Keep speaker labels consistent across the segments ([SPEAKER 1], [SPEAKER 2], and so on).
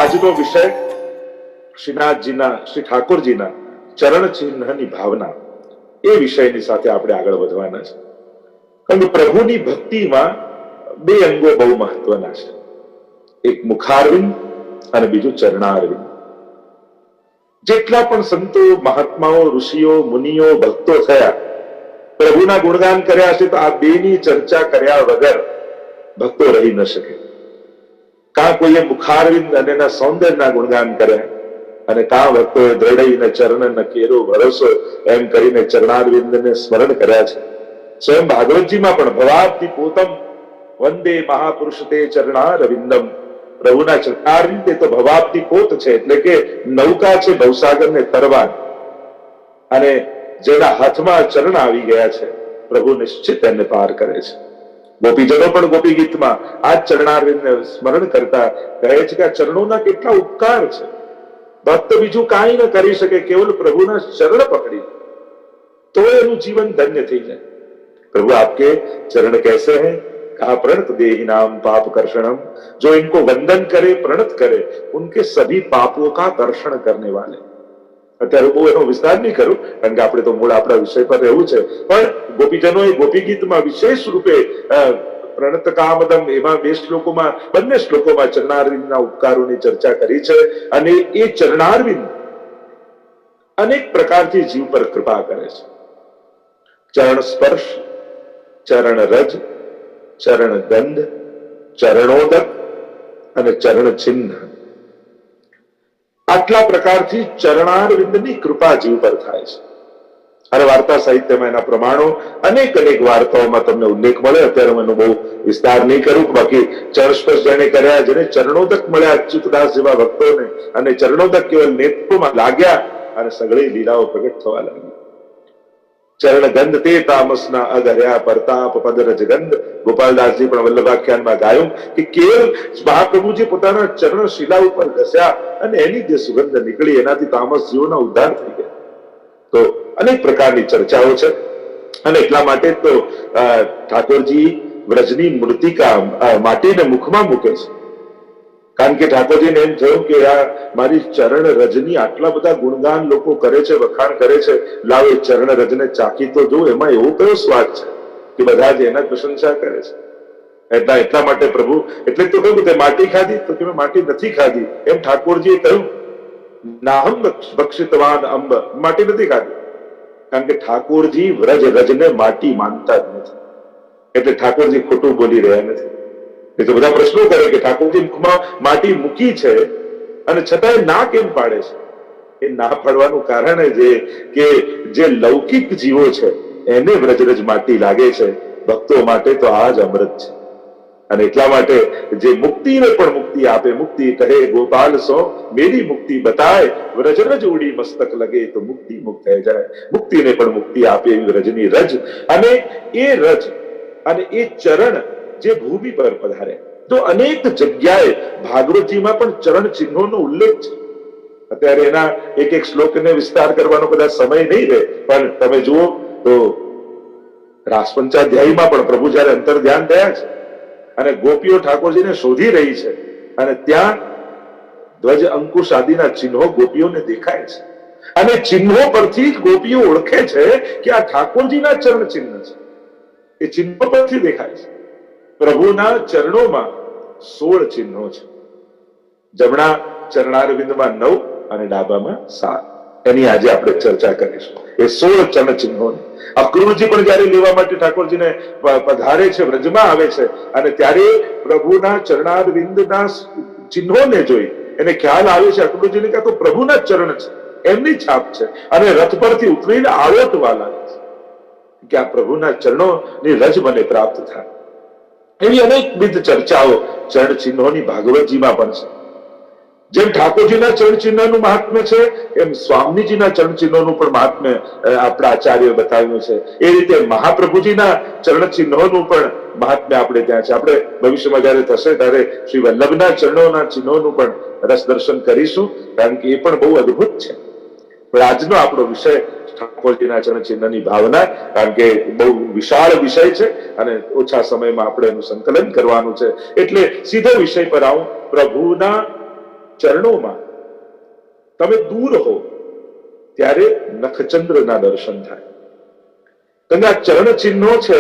[SPEAKER 1] આજનો વિષય શ્રીનાથજીના, શ્રી ઠાકોરજીના ચરણ ચિહ્નની ભાવના, એ વિષયની સાથે આપણે આગળ વધવાના છે. કારણ કે પ્રભુની ભક્તિમાં બે અંગો બહુ મહત્વના છે, એક મુખારવિંદ અને બીજું ચરણારવિંદ. જેટલા પણ સંતો, મહાત્માઓ, ઋષિઓ, મુનિઓ, ભક્તો થયા, પ્રભુના ગુણગાન કર્યા છે, તો આ બેની ચર્ચા કર્યા વગર ભક્તો રહી ન શકે. કાં કોઈએ મુખારવિંદ અને એના સૌંદર્યના ગુણગાન કર્યા, અને કાં ભક્તોએ દ્રઢઈને ચરણ કેરો ભરોસો એમ કરીને ચરણારવિંદને સ્મરણ કર્યા છે. સ્વયં ભાગવતજીમાં પણ ભવાબ્ધિ પોતમ વંદે મહાપુરુષ તે ચરણારવિંદમ. પ્રભુના ચરણારવિંદ તે તો ભવાબ્ધિ પોત છે, એટલે કે નૌકા છે ભવસાગરને તરવાની, અને જેના હાથમાં ચરણ આવી ગયા છે, પ્રભુ નિશ્ચિત એને પાર કરે છે. ગોપીજનો પણ ગોપી ગીતમાં આ ચરણારવિંદને સ્મરણ કરતા કહે છે કે આ ચરણોના કેટલા ઉપકાર છે. ભક્ત બીજું કાંઈ ન કરી શકે, કેવલ પ્રભુના ચરણ પકડી તો એનું જીવન ધન્ય થઈ જાય. प्रभु आपके चरण कैसे हैं? कहा प्रणत देहि नाम पाप कर्षणम. जो इनको वंदन करे, प्रणत करे, उनके सभी पापों का कर्षण करने वाले. અત્યારે બહુ એનો વિસ્તાર નહીં કરું, કારણ કે આપણે તો મૂળ આપણા વિષય પર રહેવું છે. પણ ગોપીજનોએ ગોપી ગીતમાં વિશેષ રૂપે પ્રણત કામદમ એમાં બે શ્લોકોમાં, બંને શ્લોકોમાં ચરણારવિંદના ઉપકારોની ચર્ચા કરી છે. અને એ ચરણારવિંદ અનેક પ્રકારથી જીવ પર કૃપા કરે છે. ચરણ સ્પર્શ, ચરણ રજ, ચરણ ગંધ, ચરણોદક અને ચરણ ચિહ્ન, આટલા પ્રકારથી ચરણારવિંદની કૃપા જીવ પર થાય છે. અને વાર્તા સાહિત્યમાં એના પ્રમાણો અનેક વાર્તાઓમાં તમને ઉલ્લેખ મળે. અત્યારે હું એનો બહુ વિસ્તાર નહીં કરું. બાકી ચરણ સ્પર્શ જેને કર્યા, જેને ચરણોદક મળ્યા અચ્યુતદાસ જેવા ભક્તોને, અને ચરણોદક કેવલ નેત્રોમાં લાગ્યા અને સઘળી લીલાઓ પ્રગટ થવા લાગી. ચરણ ગંધ તે તામસના અગર્યા પરતાપ પદરજ ગંધ. ગોપાલદાસજી પણ વલ્લભાખ્યાનમાં ગાયું કે કેવલ મહાપ્રભુજી પોતાના ચરણ શિલા ઉપર ઘસ્યા અને એની જે સુગંધ નીકળી, એનાથી તામસ જીવોના ઉદ્ધાર થઈ ગયા. તો અનેક પ્રકારની ચર્ચાઓ છે. અને એટલા માટે તો ઠાકોરજી વ્રજની મૂર્તિકા માટીને મુખમાં મૂકે છે. કારણ કે ઠાકોરજીને એમ થયું કે આ મારી ચરણ રજની આટલા બધા ગુણગાન લોકો કરે છે, વખાણ કરે છે, લાવ એ ચરણ રજને ચાખી તો જો, એમાં એવો કયો સ્વાદ છે કે બધા જ એના પ્રશંસા કરે છે. એટલા માટે પ્રભુ, એટલે તો કહ્યું તે માટી ખાધી, તો કે મેં માટી નથી ખાધી. એમ ઠાકોરજીએ કહ્યું નાહમ ભક્ષિતવાન અંબ, માટી નથી ખાધી. કારણ કે ઠાકોરજી વ્રજ રજને માટી માનતા જ નથી. એટલે ઠાકોરજી ખોટું બોલી રહ્યા નથી. એ તો બધા પ્રશ્નો કરે કે ઠાકોરજી મુખમાં માટી મૂકી છે અને છતાંય ના કેમ પાડે છે? એ ના પાડવાનું કારણ કે જે લૌકિક જીવો છે એને વ્રજરજ માટી લાગે છે, ભક્તો માટે તો આ જ અમૃત છે. અને એટલા માટે જે મુક્તિને પણ મુક્તિ આપે, મુક્તિ કહે ગોપાલ સો મેરી મુક્તિ બતાય, વ્રજરજ ઉડી મસ્તક લગે તો મુક્તિ મુક્ત થઈ જાય. મુક્તિને પણ મુક્તિ આપે એવી વ્રજની રજ, અને એ રજ અને એ ચરણ જે ભૂમિ પર પધારે. તો અનેક જગ્યાએ ભાગવતજીમાં પણ ચરણ ચિહ્નોનો ઉલ્લેખ છે. અત્યારે એના એક એક શ્લોકને વિસ્તાર કરવાનો કદાચ સમય નહીં રહે, પણ તમે જુઓ તો રાસપંચાધ્યાયમાં પણ પ્રભુ જયારે અંતર ધ્યાન થયા છે અને ગોપીઓ ઠાકોરજીને શોધી રહી છે, અને ત્યાં ધ્વજ અંકુશ આદિના ચિહ્નો ગોપીઓને દેખાય છે. અને ચિહ્નો પરથી જ ગોપીઓ ઓળખે છે કે આ ઠાકોરજીના ચરણ ચિહ્ન છે. એ ચિહ્નો પરથી દેખાય છે. પ્રભુના ચરણોમાં 16 ચિહ્નો છે. જમણા ચરણારવિંદમાં 9 અને ડાબામાં 7. એની આજે આપણે ચર્ચા કરીશું. એ 16 ચરણ ચિહ્નો. અક્રૂરજી પણ જયારે લેવા માટે ઠાકોરજીને પધારે છે, વ્રજમાં આવે છે, અને ત્યારે પ્રભુના ચરણારવિંદના ચિહ્નોને જોઈ એને ખ્યાલ આવે છે અક્રૂરજીને કે આ તો પ્રભુના ચરણ છે, એમની છાપ છે. અને રથ પરથી ઉતરીને આળોટવા લાગે છે કે આ પ્રભુના ચરણોની રજ મને પ્રાપ્ત થાય. એવી અનેકવિધ ચર્ચાઓ ચરણ ચિહ્નોની ભાગવતજીમાં પણ છે. જેમ ઠાકોરજીના ચરણ ચિહ્નનું મહાત્મ્ય છે, એમ સ્વામીજીના ચરણ ચિહ્નોનું પણ મહાત્મ્ય આપણા આચાર્યોએ બતાવ્યું છે. એ રીતે મહાપ્રભુજીના ચરણ ચિહ્નોનું પણ મહાત્મ્ય આપણે ત્યાં છે. આપણે ભવિષ્યમાં જયારે થશે ત્યારે શ્રી વલ્લભના ચરણોના ચિહ્નોનું પણ રસ દર્શન કરીશું, કારણ કે એ પણ બહુ અદભુત છે. પણ આજનો આપણો વિષય ઠાકોરજીના ચરણ ચિહ્નની ભાવના, કારણ કે બહુ વિશાળ વિષય છે અને ઓછા સમયમાં આપણે એનું સંકલન કરવાનું છે. એટલે સીધો વિષય પર આવું. પ્રભુના ચરણોમાં તમે દૂર હો ત્યારે નખચંદ્રના દર્શન થાય. કારણ કે આ ચરણ ચિહ્નો છે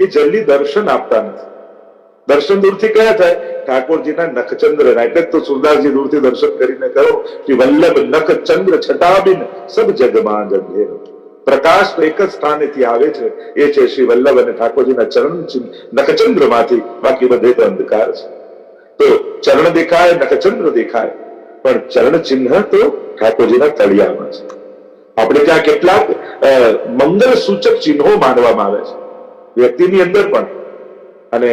[SPEAKER 1] એ જલ્દી દર્શન આપતા નથી. દર્શન દૂરથી કયા થાય? ઠાકોરજીના નખચંદ્રના. એટલે તો સુરદાસજી દૂરથી દર્શન કરીને કહો કે વલ્લભ નખચંદ્ર છટાબિન સબ જગમાં અંધેરો. પ્રકાશ તો એક જ સ્થાનેથી આવે છે, એ છે શ્રી વલ્લભ અને ઠાકોરજીના ચરણ નખચંદ્રમાંથી. બાકી બધે તો અંધકાર છે. તો ચરણ દેખાય, નખચંદ્ર દેખાય, પણ ચરણ ચિહ્ન તો ઠાકોરજીના તળિયામાં છે. આપણે ત્યાં કેટલાક મંગળ સૂચક ચિહ્નો માનવામાં આવે છે વ્યક્તિની અંદર પણ, અને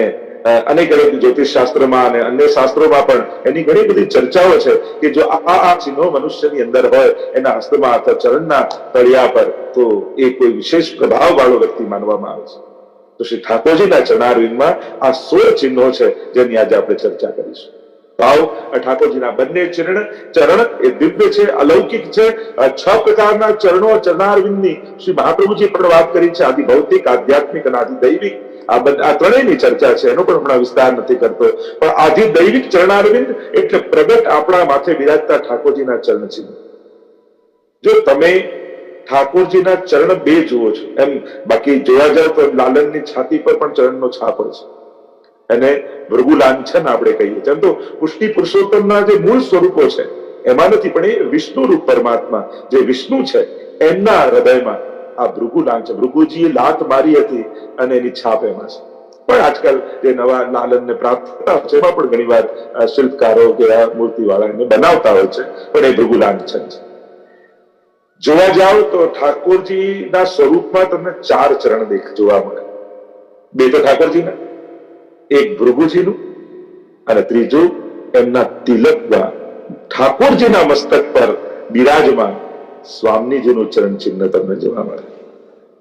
[SPEAKER 1] અનેક જ્યોતિષ શાસ્ત્રમાં અને અન્ય શાસ્ત્રોમાં પણ એની ઘણી બધી ચર્ચાઓ છે કે જો આ ચિહ્નો મનુષ્યની અંદર હોય, એના હસ્તમાં અથવા ચરણના તળિયા પર, તો એ કોઈ વિશેષ પ્રભાવ વાળો વ્યક્તિ માનવામાં આવે છે. તો શ્રી ઠાકોરજીના ચરણારવિંદમાં આ 16 ચિહ્નો છે જેની આજે આપણે ચર્ચા કરીશું. ભાવ ઠાકોરજીના બંને ચરણ એ દિવ્ય છે, અલૌકિક છે. 6 પ્રકારના ચરણો ચરણારવિંદની શ્રી મહાપ્રભુજી પણ વાત કરી છે, આદિ ભૌતિક, આધ્યાત્મિક અને આદિ દૈવિક. આ ત્રણેયની ચર્ચા છે, એનો પણ હમણાં વિસ્તાર નથી કરતો. પણ આદિ દૈવિક ચરણારવિંદ એટલે પ્રગટ આપણા માથે બિરાજતા ઠાકોરજીના ચરણ ચિહ્ન. જો તમે ઠાકોરજીના ચરણ બે જુઓ છો, એમ બાકી જોવા જાવ તો લાલનની છાતી પર પણ ચરણનો છાપ હોય છે, એને ભૃગુ લાંછન આપણે કહીએ છીએ. તો પુષ્ટિ પુરુષોત્તમના જે મૂળ સ્વરૂપો છે એમાં નથી, પણ એ વિષ્ણુ રૂપ પરમાત્મા જે વિષ્ણુ છે એમના હૃદયમાં આ ભૃગુ લાંછન, ભૃગુજીએ લાત મારી હતી અને એની છાપ એમાં છે. પણ આજકાલ જે નવા લાલનને પ્રાપ્ત થતા હોય છે એમાં પણ ઘણી વાર શિલ્પકારો કે આ મૂર્તિવાળા એને બનાવતા હોય છે, પણ એ ભૃગુ લાંછન છે. જોવા જાવ તો ઠાકોરજીના સ્વરૂપમાં તમને 4 ચરણ જોવા મળે. 2 તો ઠાકોરજીના, એક ભૃગુજીનું, અને ત્રીજું એમના તિલકમાં ઠાકોરજીના મસ્તક પર બિરાજમાન સ્વામીજીનું ચરણ ચિહ્ન તમને જોવા મળે.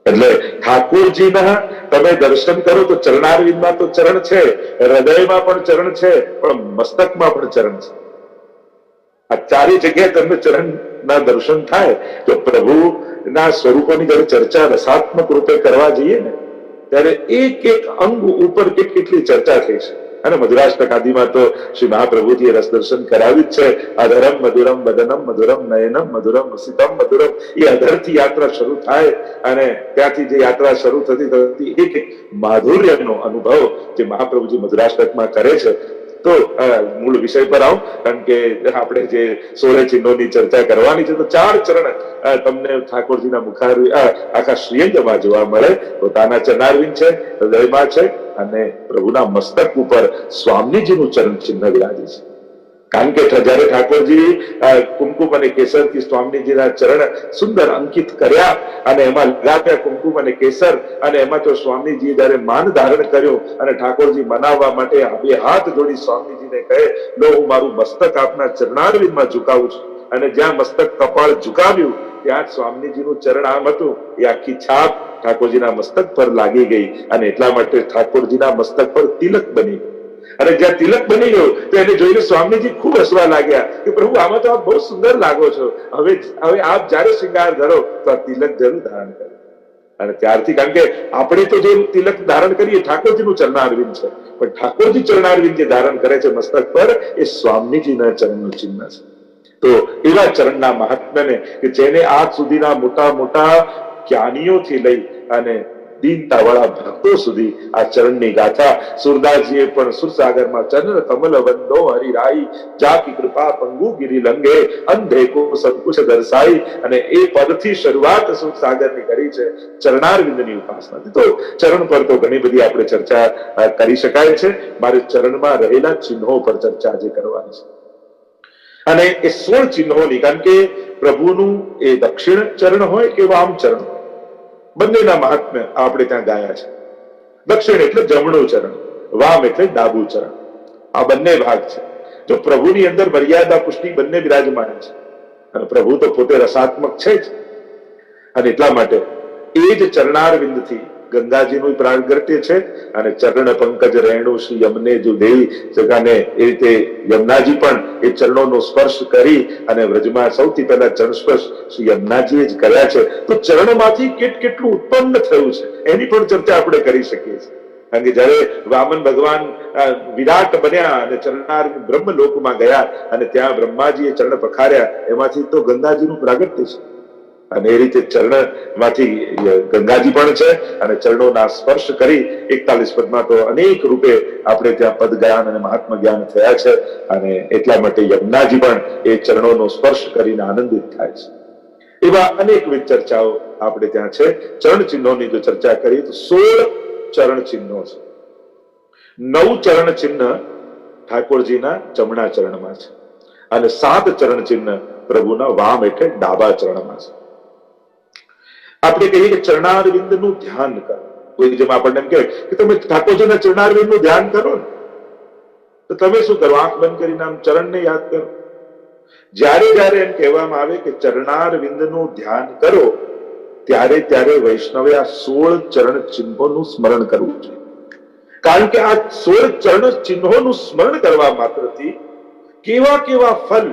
[SPEAKER 1] એટલે ઠાકોરજીના તમે દર્શન કરો તો ચરણારવિંદમાં તો ચરણ છે, હૃદયમાં પણ ચરણ છે, પણ મસ્તકમાં પણ ચરણ છે. આ 4 જગ્યાએ તમને ચરણના દર્શન થાય. તો પ્રભુના સ્વરૂપોની જયારે ચર્ચા રસાત્મક રૂપે કરવા જઈએ ને, ત્યારે એક એક અંગ ઉપર કેટલી ચર્ચા થઈ છે. અને મધુરાષ્ટક આદિમાં તો શ્રી મહાપ્રભુજીએ રસ દર્શન કરાવ્યું જ છે. અધરમ મધુરમ વદનમ મધુરમ નયનમ મધુરમ વસિતમ મધુરમ. એ અધરથી યાત્રા શરૂ થાય અને ત્યાંથી જે યાત્રા શરૂ થતી એક માધુર્યનો અનુભવ જે મહાપ્રભુજી મધુરાષ્ટકમાં કરે છે. તો મૂળ વિષય પર આવો, કારણ કે આપણે જે 16 ચિહ્નોની ચર્ચા કરવાની છે. તો 4 ચરણ તમને ઠાકોરજીના આખા શ્રીઅંગમાં જોવા મળે. પોતાના ચરણારવિંદ છે, હૃદયમાં છે, અને પ્રભુના મસ્તક ઉપર સ્વામીજીનું ચરણ ચિહ્ન વિરાજે છે. કારણ કે જયારે ઠાકોરજી કુમકુમ અને કેસરથી સ્વામીજીના ચરણ સુંદર અંકિત કર્યા અને એમાં લગાવ્યા કુમકુમ અને કેસર, અને એમાં તો સ્વામીજી જયારે માન ધારણ કર્યો અને ઠાકોરજી મનાવવા માટે 2 હાથ જોડી સ્વામીજીને કહે, લો હું મારું મસ્તક આપના ચરણારવિંદમાં ઝુકાવું છું. અને જ્યાં મસ્તક કપાળ ઝુકાવ્યું ત્યાં સ્વામીજીનું ચરણ આમ હતું, એ આખી છાપ ઠાકોરજીના મસ્તક પર લાગી ગઈ. અને એટલા માટે ઠાકોરજીના મસ્તક પર તિલક બની ગયું. અને જ્યાં તિલક બની ગયો તો એને જોઈને સ્વામીજી ખૂબ હસવા લાગ્યા કે પ્રભુ આમાં તો આપ બહુ સુંદર લાગો છો, હવે આપ જયારે શ્રૃંગાર ધરો તો આ તિલક જરૂર ધારણ કરો. અને ત્યારથી, કારણ કે આપણે તો જે તિલક ધારણ કરીએ ઠાકોરજીનું ચરણારવિંદ છે, પણ ઠાકોરજી ચરણારવિંદ જે ધારણ કરે છે મસ્તક પર, એ સ્વામીજીના ચરણનું ચિહ્ન છે. તો એવા ચરણના મહાત્મ્યને કે જેને આજ સુધીના મોટા મોટા જ્ઞાનીઓથી લઈ અને દીનતા વાળા ભક્તો સુધી આ ચરણની ગાથા સુરદાસજીએ પણ સુરસાગરમાં ચરણ કમલ વંદો હરિરાઈ જાકી કૃપા પંગુ ગિરી લંગે અંધે કો સંકુશ દર્શાઈ. અને એ પદથી શરૂઆત સુરસાગરની કરી છે ચરણારવિંદની ઉપાસનાથી. તો ચરણ પર તો ઘણી બધી આપણે ચર્ચા કરી શકાય છે. મારે ચરણમાં રહેલા ચિહ્નો પર ચર્ચા આજે કરવાની છે. અને એ 16 ચિહ્નોની, કારણ કે પ્રભુનું એ દક્ષિણ ચરણ હોય કે વામ ચરણ, બંનેના મહાત્મ્ય આપણે ત્યાં ગાયા છે. દક્ષિણ એટલે જમણું ચરણ, વામ એટલે ડાબું ચરણ. આ બંને ભાગ છે. જો પ્રભુની અંદર મર્યાદા પુષ્ટિ બંને બિરાજમાન છે, અને પ્રભુ તો પોતે રસાત્મક છે જ. અને એટલા માટે એ જ ચરણારવિંદથી ગંગાજીનું પ્રાગટ્ય છે. અને ચરણ પંકજ રેણુ શ્રી યમને જો દેવી જગાને એ રીતે યમુનાજી પણ એ ચરણોનો સ્પર્શ કરી અને વ્રજમાં સૌથી પહેલા ચરણ સ્પર્શ શ્રી યમુનાજીએ જ કર્યા છે. તો ચરણમાંથી કેટલું ઉત્પન્ન થયું છે એની પણ ચર્ચા આપણે કરી શકીએ છીએ. કારણ કે જયારે વામન ભગવાન વિરાટ બન્યા અને ચરણાર બ્રહ્મલોકમાં ગયા અને ત્યાં બ્રહ્માજીએ ચરણ પખાર્યા, એમાંથી તો ગંગાજીનું પ્રાગટ્ય છે. અને એ રીતે ચરણમાંથી ગંગાજી પણ છે અને ચરણોના સ્પર્શ કરી 41 પદમાં તો અનેક રૂપે આપણે ત્યાં પદ જ્ઞાન અને મહાત્મા જ્ઞાન થયા છે. અને એટલા માટે યમુનાજી પણ એ ચરણોનો સ્પર્શ કરીને આનંદિત થાય છે. એવા અનેકવિધ ચર્ચાઓ આપણે ત્યાં છે. ચરણ ચિહ્નોની જો ચર્ચા કરીએ તો 16 ચરણ ચિહ્નો છે. 9 ચરણ ચિહ્ન ઠાકોરજીના જમણા ચરણમાં છે અને 7 ચરણ ચિહ્ન પ્રભુના વામ એટલે ડાબા ચરણમાં છે. આપણે કહીએ કે ચરણારવિંદનું ધ્યાન કરો. કોઈ જેમ આપણને એમ કહે કે તમે ઠાકોરજીના ચરણારવિંદનું ધ્યાન કરો ને, તો તમે શું કરો? આંખ બંધ કરીને આમ ચરણને યાદ કરો. જ્યારે જ્યારે એમ કહેવામાં આવે કે ચરણારવિંદનું ધ્યાન કરો, ત્યારે ત્યારે વૈષ્ણવે આ 16 ચરણ ચિહ્નોનું સ્મરણ કરવું જોઈએ. કારણ કે આ 16 ચરણ ચિહ્નોનું સ્મરણ કરવા માત્રથી કેવા કેવા ફલ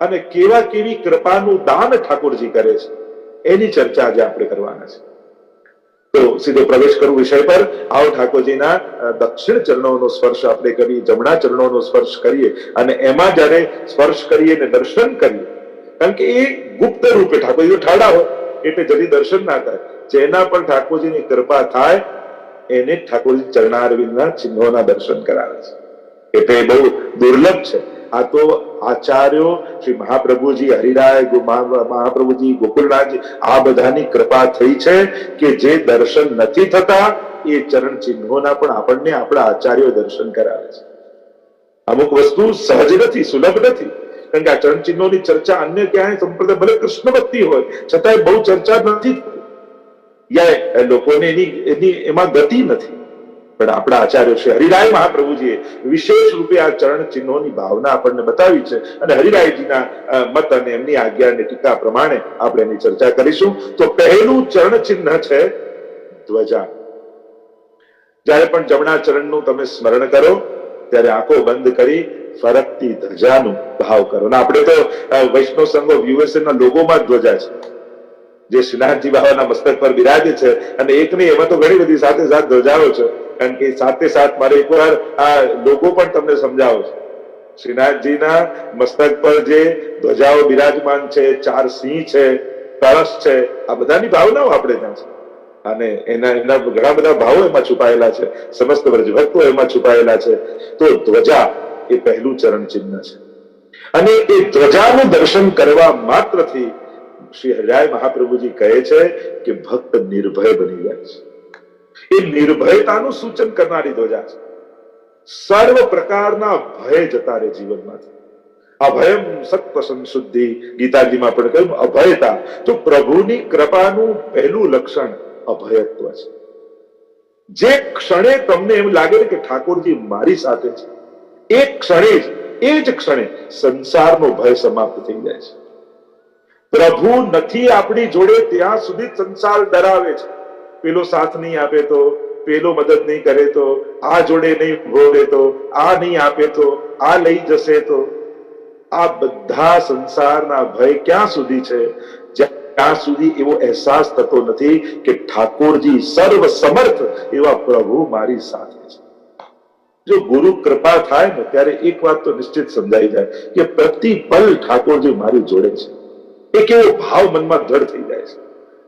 [SPEAKER 1] અને કેવા કેવી કૃપાનું દાન ઠાકોરજી કરે છે, એની ચર્ચા આજે આપણે કરવાના છે. તો સીધો પ્રવેશ કરું વિષય પર. આવો ઠાકોરજીના દક્ષિણ ચરણોનો સ્પર્શ આપણે કરીએ, જમણા ચરણોનો સ્પર્શ કરીએ અને એમાં જયારે સ્પર્શ કરીએ ને દર્શન કરીએ, કારણ કે એ ગુપ્ત રૂપે ઠાકોરજી ઠાડા હોય એટલે જલ્દી દર્શન ના થાય. જેના પર ઠાકોરજીની કૃપા થાય એને ઠાકોરજી ચરણારવિંદના ચિહ્નોના દર્શન કરાવે છે. એટલે બહુ દુર્લભ છે. આ તો આચાર્યો શ્રી મહાપ્રભુજી, હરિરાય, મહાપ્રભુજી, ગોકુલનાથજી, આ બધાની કૃપા થઈ છે કે જે દર્શન નથી થતા એ ચરણ ચિહ્નોના પણ આપણને આપણા આચાર્યો દર્શન કરાવે છે. અમુક વસ્તુ સહજ નથી, સુલભ નથી. કારણ કે આ ચરણ ચિહ્નોની ચર્ચા અન્ય ક્યાંય સંપ્રદાય ભલે કૃષ્ણ ભક્તિ હોય છતાંય બહુ ચર્ચા નથી થતી, યા લોકોને એની એમાં ગતિ નથી. પણ આપણા આચાર્ય શ્રી હરિરાય મહાપ્રભુજીએ વિશેષ રૂપે આ ચરણ ચિહ્નોની ભાવના આપણને બતાવી છે અને હરિરાયજીના મત અને એમની આજ્ઞા અને ટીકા પ્રમાણે આપણે એની ચર્ચા કરીશું. તો પહેલું ચરણ ચિહ્ન છે ધ્વજા. જ્યારે પણ જમણા ચરણનું તમે સ્મરણ કરો ત્યારે આંખો બંધ કરી ફરકતી ધ્વજાનું ભાવ કરો. અને આપણે તો વૈષ્ણવ સંઘો યુએસએ ના લોગોમાં જ ધ્વજા છે જે શ્રીનાથજી બાબાના મસ્તક પર બિરાજે છે. અને એક નહીં, એમાં તો ઘણી બધી સાથે સાથ ધ્વજાઓ છે. કારણ કે સાથે સાથ મારે એકવાર આ લોગો પણ તમને સમજાવો છે. શ્રીનાથજીના મસ્તક પર જે ધ્વજાઓ બિરાજમાન છે, 4 સિંહ છે, કળશ છે, આ બધાની ભાવનાઓ આપણે ત્યાં છે. અને એના ઘણા બધા ભાવો એમાં છુપાયેલા છે, સમસ્ત વ્રજભક્તો એમાં છુપાયેલા છે. તો ધ્વજા એ પહેલું ચરણ ચિહ્ન છે. અને એ ધ્વજાનું દર્શન કરવા માત્રથી શ્રી હરિરાય મહાપ્રભુજી કહે છે કે ભક્ત નિર્ભય બની જાય છે. એ નિર્ભયતાનું સૂચન કરનારી ધ્વજા છે. સર્વ પ્રકારના ભય જતા રહે જીવનમાંથી. અભયમ સત્વ સંશુદ્ધિ, ગીતાજીમાં પણ કહ્યું અભયતા. તો પ્રભુની કૃપાનું પહેલું લક્ષણ અભયત્વ છે. જે ક્ષણે તમને એમ લાગે કે ઠાકોરજી મારી સાથે છે, એ ક્ષણે જ, એ જ ક્ષણે સંસારનો ભય સમાપ્ત થઈ જાય છે. પ્રભુ નથી આપણી જોડે ત્યાં સુધી સંસાર ડરાવે છે. પેલો સાથ નહીં આપે તો, પેલો મદદ નહીં કરે તો, આ જોડે નહીં ઉભો રહે તો, આ નહીં આપે તો, આ લઈ જશે તો. આ બધા સંસારના ભય ક્યાં સુધી છે? ત્યાં સુધી એવો અહેસાસ થતો નથી કે ઠાકોરજી સર્વ સમર્થ એવા પ્રભુ મારી સાથે છે. જો ગુરુ કૃપા થાય ને ત્યારે એક વાત તો નિશ્ચિત સમજાઈ જાય કે પ્રતિપલ ઠાકોરજી મારી જોડે છે. એક એવો ભાવ મનમાં દ્રઢ થઈ જાય છે.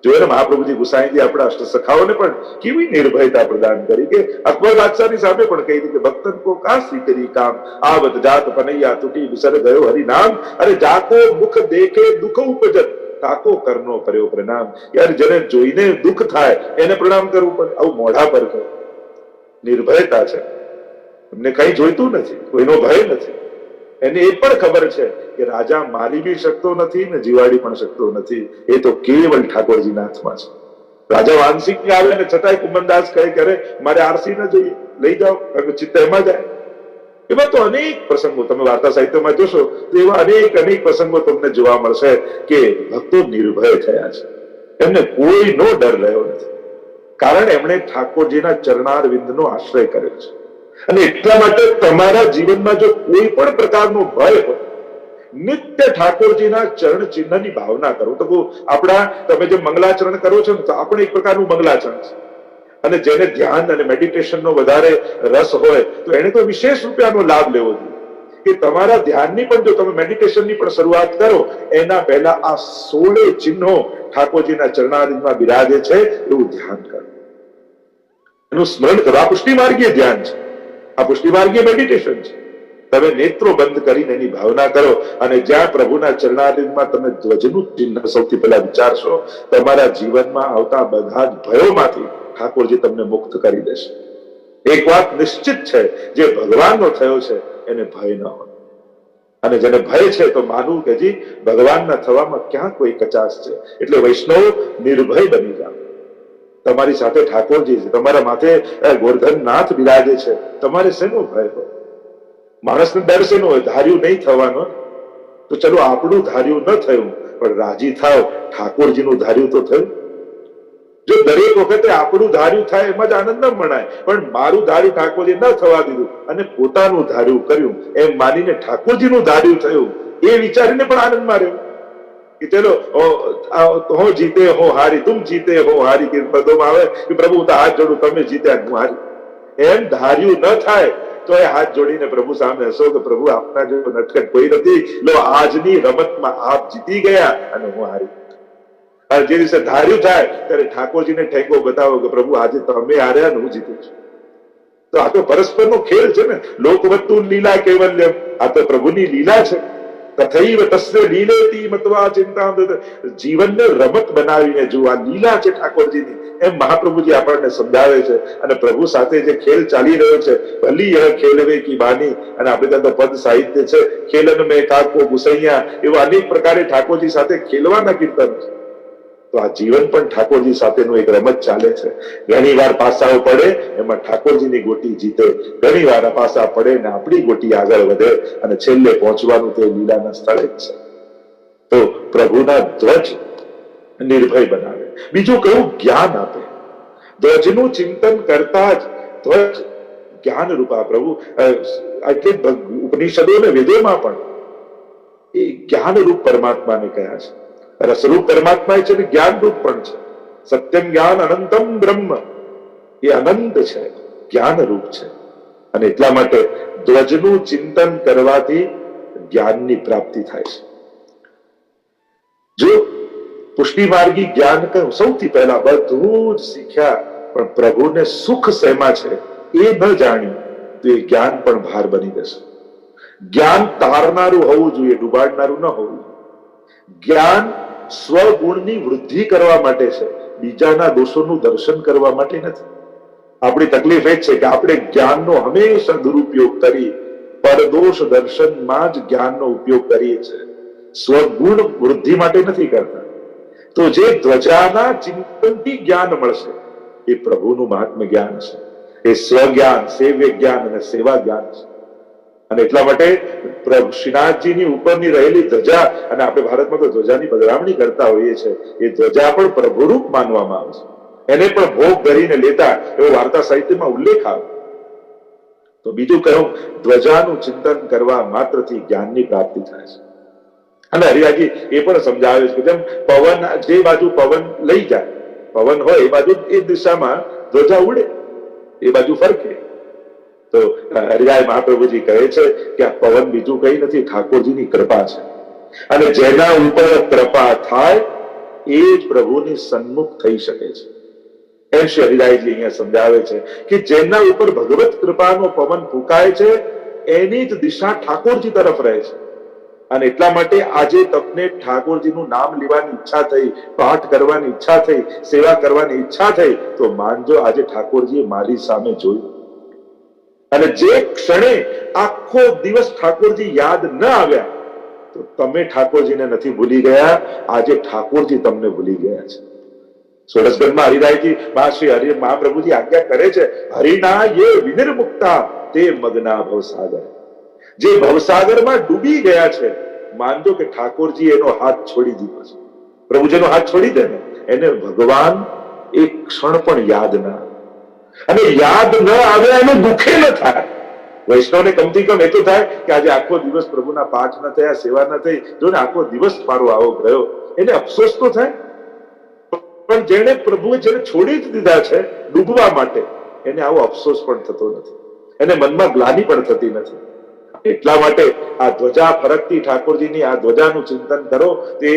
[SPEAKER 1] જોઈને મહાપ્રભુજી ગુસાઈજી આપણા અષ્ટસખાઓને પણ કેવી નિર્ભયતા પ્રદાન કરી કે અકબર બાદશાહની સામે પણ કહી દીધું કે ભક્તન કો કાશી કરી કામ, આવત જાત પનૈયા તૂટી વિસર ગયો હરિનામ, અરે જાકો મુખ દેખે દુઃખ ઉપજત, તાકો કરનો કર્યો પ્રણામ. યાર જેને જોઈને દુઃખ થાય એને પ્રણામ કરવું પડે, આવું મોઢા પર કહે. નિર્ભયતા છે. એમને કઈ જોઈતું નથી, કોઈનો ભય નથી. એને એ પણ ખબર છે કે રાજા મારી બી શકતો નથી ને જીવાડી પણ શકતો નથી. એ તો કેવલ ઠાકોરજીના હાથમાં છે. રાજા વાનસિંહ આવે ને છતાંય કુમનદાસ કહે કે અરે મારે આરસી ન જોઈએ, લઈ જાઓ, કારણ કે ચિત્ત એમાં જાય. એમાં તો અનેક પ્રસંગો તમે વાર્તા સાહિત્યમાં જોશો તો એવા અનેક પ્રસંગો તમને જોવા મળશે કે ભક્તો નિર્ભય થયા છે. એમને કોઈનો ડર રહ્યો નથી, કારણ એમણે ઠાકોરજીના ચરણારવિંદનો આશ્રય કર્યો છે. અને એટલા માટે તમારા જીવનમાં જો કોઈ પણ પ્રકારનો ભય હોય, નિત્ય ઠાકોરજીના ચરણ ચિહ્નની ભાવના કરો. તો આપણા તમે જે મંગલાચરણ કરો છો ને, તો આપણે એક પ્રકારનું મંગલાચરણ છે. અને જેને ધ્યાન અને મેડિટેશનનો વધારે રસ હોય તો એને તો વિશેષ રૂપિયાનો લાભ લેવો જોઈએ કે તમારા ધ્યાનની પણ, જો તમે મેડિટેશનની પણ શરૂઆત કરો એના પહેલા આ 16 ચિહ્નો ઠાકોરજીના ચરણારવિંદમાં બિરાજે છે એવું ધ્યાન કરો, એનું સ્મરણ કરો. આ પુષ્ટિમાર્ગીય ધ્યાન છે, આ પુષ્ટિમાર્ગીય મેડિટેશન છે. તમે નેત્રો બંધ કરીને એની ભાવના કરો અને જ્યાં પ્રભુના ચરણારવિંદમાં તમે ધ્વજનું ચિહ્ન સૌથી પહેલા વિચારશો, તમારા જીવનમાં આવતા બધા જ ભયોમાંથી ઠાકોરજી તમને મુક્ત કરી દેશે. એક વાત નિશ્ચિત છે, જે ભગવાનનો થયો છે એને ભય ન હોય, અને જેને ભય છે તો માનવું કે જી ભગવાનના થવામાં ક્યાં કોઈ કચાશ છે. એટલે વૈષ્ણવ નિર્ભય બની જાઓ. તમારી સાથે ઠાકોરજી છે, તમારા માથે ગોર્ધનનાથ બિરાજે છે, તમારે શેનો ભય હોય? માણસને ડર શેનો હોય? ધાર્યું નહીં થવાનો, તો ચલો આપણું ધાર્યું ન થયું પણ રાજી થાવ, ઠાકોરજીનું ધાર્યું તો થયું. જો દરેક વખતે આપણું ધાર્યું થાય એમાં જ આનંદ ન મનાય, પણ મારું ધાર્યું ઠાકોરજી ન થવા દીધું અને પોતાનું ધાર્યું કર્યું એમ માનીને ઠાકોરજીનું ધાર્યું થયું એ વિચારીને પણ આનંદમાં રહ્યો કે ચલો હું જીતે હું હારી, તુમ જીતે હું હારી, કે પદોમાં આવે કે પ્રભુ હું તો હાથ જોડું, તમે જીત્યા હું હારી. એમ ધાર્યું ન થાય તો એ હાથ જોડીને પ્રભુ સામે હસો કે પ્રભુ આપના જેવો નટખટ કોઈ નથી, લો આજની રમતમાં આપ જીતી ગયા અને હું હારી. જે દિવસે ધાર્યું થાય ત્યારે ઠાકોરજીને ઠેંગો બતાવો કે પ્રભુ આજે તમે હાર્યા ને હું જીતું છું. તો આ તો પરસ્પરનો ખેલ છે ને. લોકવત્તુ લીલા કૈવલ્યમ, આ તો પ્રભુની લીલા છે. તથૈવ તસ્ય લીલેતી મત્વા ચિંતા, જીવનને રમત બનાવીને જો આ લીલા છે ઠાકોરજીની, એમ મહાપ્રભુજી આપણને સમજાવે છે. અને પ્રભુ સાથે જે ખેલ ચાલી રહ્યો છે, ભલી યહ ખેલવે કી બાની, અને આપણે ત્યાં તો પદ સાહિત્ય છે, ખેલન મેં કાકો ગુસૈયા, એવા અનેક પ્રકારે ઠાકોરજી સાથે ખેલવાના કીર્તન છે. તો આ જીવન પણ ઠાકોરજી સાથેનું એક રમત ચાલે છે. ઘણી વાર પાસાઓ પડે એમાં ઠાકોરજીની ગોટી જીતે, ઘણી વાર પાસા પડે ને આપણી ગોટી આગળ વધે, અને છેલ્લે પહોંચવાનું તે લીલાના સ્થળે જ છે. તો પ્રભુના ધ્વજ નિર્ભય બનાવે. બીજું કયું? જ્ઞાન આપે. ધ્વજનું ચિંતન કરતા જ ધ્વજ જ્ઞાન રૂપા પ્રભુ, એટલે ઉપનિષદો અને વેદોમાં પણ એ જ્ઞાન રૂપ પરમાત્માને કહ્યા છે. રસરૂપ પરમાત્મા છે, જ્ઞાન રૂપ પણ છે. સત્યમ જ્ઞાન અનંતમ બ્રહ્મ, એ અનંત છે, જ્ઞાન રૂપ છે. અને એટલા માટે ધ્વજનું ચિંતન કરવાથી જ્ઞાનની પ્રાપ્તિ થાય છે. જો પુષ્ટિમાર્ગી જ્ઞાન કહ્યું, સૌથી પહેલા બધું જ શીખ્યા પણ પ્રભુને સુખ શેમાં છે એ ન જાણ્યું તો એ જ્ઞાન પણ ભાર બની જશે. જ્ઞાન તારનારું હોવું જોઈએ, ડૂબાડનારું ન હોવું જોઈએ. જ્ઞાન સ્વગુણની વૃદ્ધિ કરવા માટે છે, બીજાના દોષોનું દર્શન કરવા માટે નથી. આપણી તકલીફ એ જ છે કે આપણે જ્ઞાનનો હંમેશા દુરુપયોગ કરી પરદોષ દર્શનમાં જ જ્ઞાનનો ઉપયોગ કરીએ છીએ, સ્વગુણ વૃદ્ધિ માટે નથી કરતા. તો જે ધ્વજાના ચિંતનથી જ્ઞાન મળશે એ પ્રભુનું મહાત્મ્ય જ્ઞાન છે. એ સ્વજ્ઞાન, સેવ્ય જ્ઞાન અને સેવા જ્ઞાન છે. અને એટલા માટે શ્રીનાથજીની ઉપરની રહેલી ધ્વજા, અને આપણે ભારતમાં તો ધ્વજાની બદલામણી કરતા હોઈએ છીએ, એ ધ્વજા પણ પ્રભુરૂપ માનવામાં આવે છે. એને પણ ભોગ ધરીને લેતા એવો વાર્તા સાહિત્યમાં ઉલ્લેખ આવે. તો બીજું કહ્યું, ધ્વજાનું ચિંતન કરવા માત્રથી જ્ઞાનની પ્રાપ્તિ થાય છે. અને હરિરાજી એ પણ સમજાવે છે કે જેમ પવન, જે બાજુ પવન લઈ જાય, પવન હોય એ બાજુ, એ દિશામાં ધ્વજા ઉડે, એ બાજુ ફરકે. તો હરિરાય મહાપ્રભુજી કહે છે કે આ પવન બીજું કઈ નથી, ઠાકોરજીની કૃપા છે. અને જેના ઉપર કૃપા થાય એ જ પ્રભુની સન્મુખ થઈ શકે છે. એમ શ્રી હરિરાયજી અહીંયા સમજાવે છે કે જેના ઉપર ભગવત કૃપાનો પવન ફૂંકાય છે એની જ દિશા ઠાકોરજી તરફ રહે છે. અને એટલા માટે આજે તમને ઠાકોરજીનું નામ લેવાની ઈચ્છા થઈ, પાઠ કરવાની ઈચ્છા થઈ, સેવા કરવાની ઈચ્છા થઈ, તો માનજો આજે ઠાકોરજીએ મારી સામે જોયું. અને જે ક્ષણે આખો દિવસ ઠાકોરજી યાદ ન આવ્યા તો તમે ઠાકોરજીને નથી ભૂલી ગયા, આજે ઠાકોરજી તમને ભૂલી ગયા છે. સોળસગઢમાં હરિરાયજી શ્રી હરિ મહાપ્રભુજી આજ્ઞા કરે છે, હરિના યે વિનિર્મુક્તા તે મગ્ના ભવસાગર. જે ભવસાગરમાં ડૂબી ગયા છે, માનજો કે ઠાકોરજી એનો હાથ છોડી દીધો છે. પ્રભુ જેનો હાથ છોડી દે ને એને ભગવાન એક ક્ષણ પણ યાદ ના આવે. અને યાદ ન આવે એનું દુઃખે ન થાય. વૈષ્ણવને કમથી કમ એ તો થાય કે આજે આખો દિવસ પ્રભુના પાઠ ન થયા, સેવા ન થઈ, જો ને આખો દિવસ મારો આવો ગયો, એને અફસોસ તો થાય. પણ જેને પ્રભુએ જેને છોડી જ દીધા છે ડૂબવા માટે, એને આવો અફસોસ પણ થતો નથી, એને મનમાં ગ્લાનિ પણ થતી નથી. એટલા માટે આ ધ્વજા ફરકતી ઠાકોરજીની આ ધ્વજાનું ચિંતન કરો. તે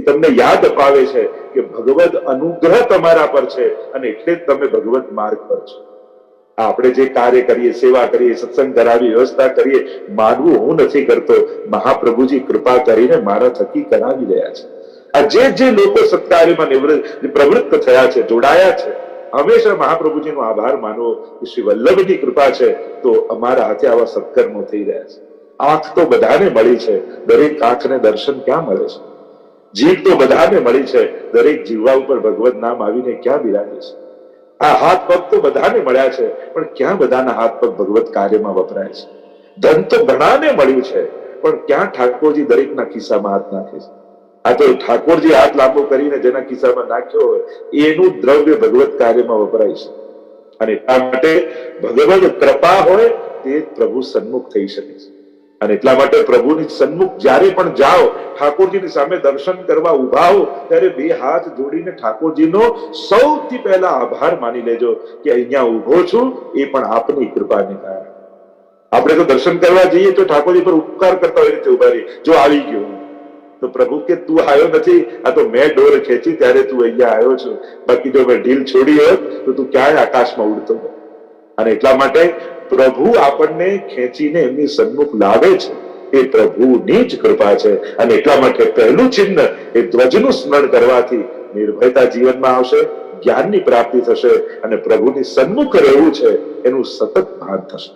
[SPEAKER 1] તમને યાદ અપાવે છે કે ભગવદ અનુગ્રહ તમારા પર છે અને એટલે જ તમે ભગવત માર્ગ પર છો. આપણે જે કાર્ય કરીએ, સેવા કરીએ, સત્સંગ કરાવી, વ્યવસ્થા કરીએ, માનવું હું નથી કરતો, મહાપ્રભુજી કૃપા કરીને મારા થકી કરાવી રહ્યા છે. આ જે લોકો સત્કાર્યમાં પ્રવૃત્ત થયા છે, જોડાયા છે, હંમેશા મહાપ્રભુજીનો આભાર માનવો કે શ્રી વલ્લભની કૃપા છે તો અમારા હાથે આવા સત્કર્મો થઈ રહ્યા છે. આંખ તો બધાને મળી છે, દરેક આંખને દર્શન ક્યાં મળે છે? જીભ તો બધાને મળી છે, દરેક જીવવા ઉપર ભગવત નામ આવીને ક્યાં બિરાજે છે? આ હાથ પગ તો બધાને મળ્યા છે, પણ ક્યાં બધાના હાથ પગ ભગવત કાર્યમાં વપરાય છે? ધન તો ઘણાને મળ્યું છે, પણ ક્યાં ઠાકોરજી દરેકના ખિસ્સામાં હાથ નાખે છે? આ તો ઠાકોરજી હાથ લાંબો કરીને જેના ખિસ્સામાં નાખ્યો હોય એનું દ્રવ્ય ભગવત કાર્યમાં વપરાય છે. અને એટલા માટે ભગવત કૃપા હોય તે પ્રભુ સન્મુખ થઈ શકે છે. અને એટલા માટે પ્રભુની સન્મુખ જ્યારે પણ જાઓ, ઠાકોરજીની સામે દર્શન કરવા ઉભા હો, ત્યારે બે હાથ જોડીને ઠાકોરજીનો સૌથી પહેલા આભાર માની લેજો કે અહીંયા ઉભો છું એ પણ આપની કૃપાને કારણે. આપણે તો દર્શન કરવા જઈએ તો ઠાકોરજી પર ઉપકાર કરતા હોય રીતે ઉભા રહીએ, જો આવી ગયો તો પ્રભુ કે તું આવ્યો નથી, આ તો મેં ડોર ખેંચી ત્યારે તું અહીંયા આવ્યો છું, બાકી જો મેં ઢીલ છોડી હોત તો તું ક્યાંય આકાશમાં ઉડતો હોત. અને એટલા માટે પ્રભુ આપણને ખેંચીને એમની સન્મુખ લાવે છે એ પ્રભુની જ કૃપા છે. અને એટલા માટે પહેલું ચિહ્ન એ ધ્વજનું સ્મરણ કરવાથી નિર્ભયતા જીવનમાં આવશે, જ્ઞાનની પ્રાપ્તિ થશે અને પ્રભુની સન્મુખ રહેવું છે એનું સતત ભાન થશે.